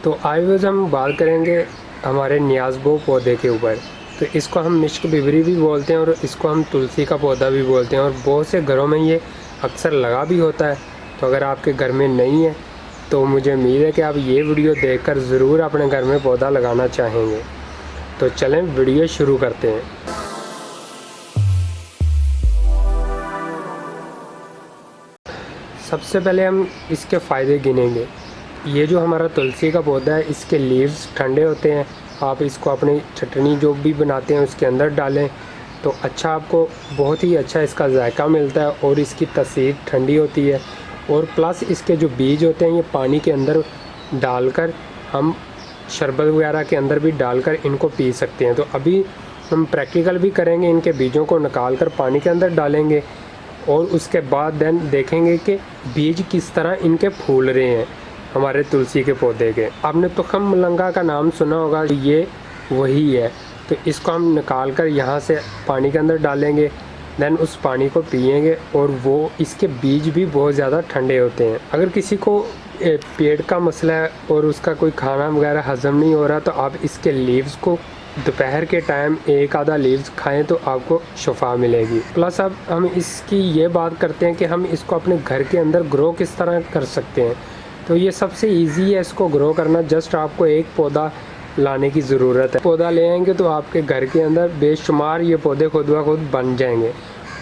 तो आज हम बात करेंगे हमारे न्याज़बो पौधे के ऊपर। तो इसको हम मिश्क बिबरी भी बोलते हैं और इसको हम तुलसी का पौधा भी बोलते हैं और बहुत से घरों में ये अक्सर लगा भी होता है। तो अगर आपके घर में नहीं है तो मुझे उम्मीद है कि आप ये वीडियो देखकर ज़रूर अपने घर में पौधा लगाना चाहेंगे। तो चलें वीडियो शुरू करते हैं। सबसे पहले हम इसके फ़ायदे गिनेंगे। ये जो हमारा तुलसी का पौधा है, इसके लीव्स ठंडे होते हैं। आप इसको अपनी चटनी जो भी बनाते हैं उसके अंदर डालें तो अच्छा, आपको बहुत ही अच्छा इसका जायका मिलता है और इसकी तासीर ठंडी होती है। और प्लस इसके जो बीज होते हैं ये पानी के अंदर डालकर हम शरबत वगैरह के अंदर भी डालकर इनको पी सकते हैं। तो अभी हम प्रैक्टिकल भी करेंगे, इनके बीजों को निकाल कर पानी के अंदर डालेंगे और उसके बाद देन देखेंगे कि बीज किस तरह इनके फूल रहे हैं हमारे तुलसी के पौधे के। आपने तुखम मलंगा का नाम सुना होगा, ये वही है। तो इसको हम निकाल कर यहाँ से पानी के अंदर डालेंगे, देन उस पानी को पिएंगे और वो इसके बीज भी बहुत ज़्यादा ठंडे होते हैं। अगर किसी को पेट का मसला है और उसका कोई खाना वगैरह हज़म नहीं हो रहा तो आप इसके लीव्स को दोपहर के टाइम एक आधा लीव्स खाएं तो आपको शफा मिलेगी। प्लस अब हम इसकी ये बात करते हैं कि हम इसको अपने घर के अंदर ग्रो किस तरह कर सकते हैं। तो ये सबसे इजी है इसको ग्रो करना। जस्ट आपको एक पौधा लाने की ज़रूरत है। पौधा ले आएंगे तो आपके घर के अंदर बेशुमार ये पौधे खुद ब खुद बन जाएंगे।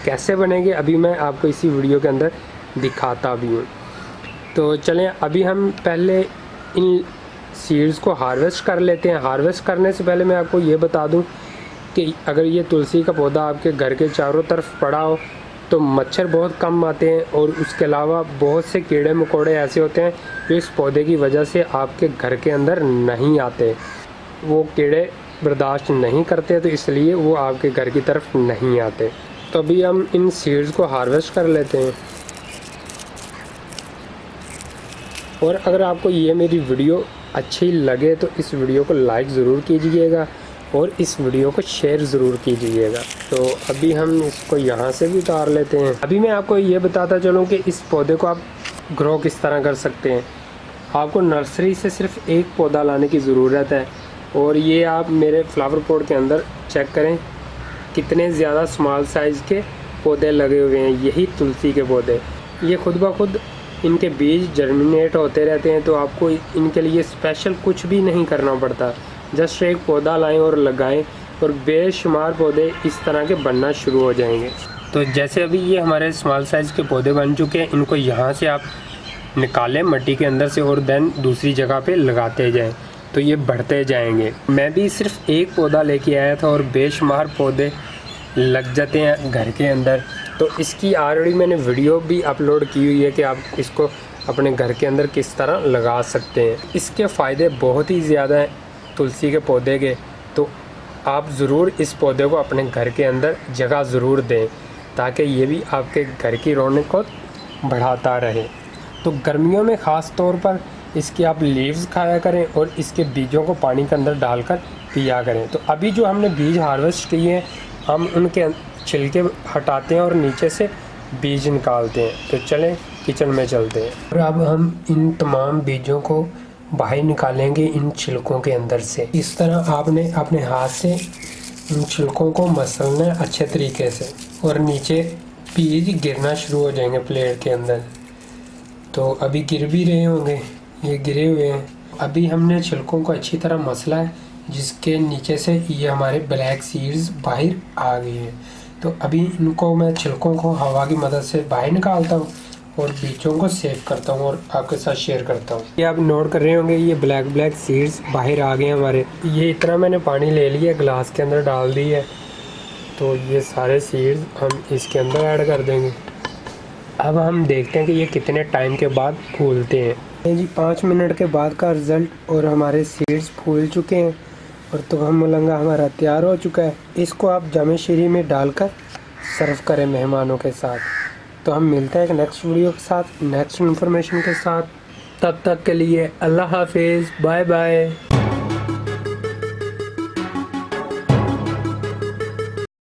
कैसे बनेंगे अभी मैं आपको इसी वीडियो के अंदर दिखाता भी हूँ। तो चलें अभी हम पहले इन सीड्स को हार्वेस्ट कर लेते हैं। हार्वेस्ट करने से पहले मैं आपको ये बता दूं कि अगर ये तुलसी का पौधा आपके घर के चारों तरफ पड़ा हो तो मच्छर बहुत कम आते हैं और उसके अलावा बहुत से कीड़े मकोड़े ऐसे होते हैं जो इस पौधे की वजह से आपके घर के अंदर नहीं आते। वो कीड़े बर्दाश्त नहीं करते तो इसलिए वो आपके घर की तरफ नहीं आते। तो अभी हम इन सीड्स को हार्वेस्ट कर लेते हैं। और अगर आपको ये मेरी वीडियो अच्छी लगे तो इस वीडियो को लाइक ज़रूर कीजिएगा और इस वीडियो को शेयर ज़रूर कीजिएगा। तो अभी हम इसको यहाँ से भी उतार लेते हैं। अभी मैं आपको ये बताता चलूँ कि इस पौधे को आप ग्रो किस तरह कर सकते हैं। आपको नर्सरी से सिर्फ एक पौधा लाने की ज़रूरत है और ये आप मेरे फ्लावर पॉट के अंदर चेक करें कितने ज़्यादा स्मॉल साइज़ के पौधे लगे हुए हैं। यही तुलसी के पौधे, ये खुद ब खुद इनके बीज जर्मिनेट होते रहते हैं। तो आपको इनके लिए स्पेशल कुछ भी नहीं करना पड़ता। जस्ट एक पौधा लाएं और लगाएं और बेशुमार पौधे इस तरह के बनना शुरू हो जाएंगे। तो जैसे अभी ये हमारे स्मॉल साइज़ के पौधे बन चुके हैं, इनको यहाँ से आप निकालें मिट्टी के अंदर से और देन दूसरी जगह पे लगाते जाएं तो ये बढ़ते जाएंगे। मैं भी सिर्फ एक पौधा लेके आया था और बेशुमार पौधे लग जाते हैं घर के अंदर। तो इसकी ऑलरेडी मैंने वीडियो भी अपलोड की हुई है कि आप इसको अपने घर के अंदर किस तरह लगा सकते हैं। इसके फ़ायदे बहुत ही ज़्यादा हैं तुलसी के पौधे के। तो आप ज़रूर इस पौधे को अपने घर के अंदर जगह ज़रूर दें ताकि ये भी आपके घर की रौनक को बढ़ाता रहे। तो गर्मियों में ख़ास तौर पर इसके आप लीव्स खाया करें और इसके बीजों को पानी के अंदर डालकर पिया करें। तो अभी जो हमने बीज हार्वेस्ट किए हैं हम उनके छिलके हटाते हैं और नीचे से बीज निकालते हैं। तो चलें किचन में चलते हैं और अब हम इन तमाम बीजों को बाहर निकालेंगे इन छिलकों के अंदर से। इस तरह आपने अपने हाथ से इन छिलकों को मसलना है अच्छे तरीके से और नीचे बीज गिरना शुरू हो जाएंगे प्लेट के अंदर। तो अभी गिर भी रहे होंगे, ये गिरे हुए हैं। अभी हमने छिलकों को अच्छी तरह मसला है जिसके नीचे से ये हमारे ब्लैक सीड्स बाहर आ गए हैं। तो अभी इनको मैं छिलकों को हवा की मदद से बाहर निकालता हूँ और बीजों को सेव करता हूँ और आपके साथ शेयर करता हूँ। ये आप नोट कर रहे होंगे ये ब्लैक सीड्स बाहर आ गए हमारे। ये इतना मैंने पानी ले लिया, ग्लास के अंदर डाल दी है। तो ये सारे सीड्स हम इसके अंदर ऐड कर देंगे। अब हम देखते हैं कि ये कितने टाइम के बाद फूलते हैं। जी 5 मिनट के बाद का रिज़ल्ट और हमारे सीड्स फूल चुके हैं और तुखम मलंगा हमारा तैयार हो चुका है। इसको आप जामे शीरी में डालकर सर्व करें मेहमानों के साथ। तो हम मिलते हैं एक नेक्स्ट वीडियो के साथ, नेक्स्ट इन्फॉर्मेशन के साथ। तब तक के लिए अल्लाह हाफिज़, बाय बाय।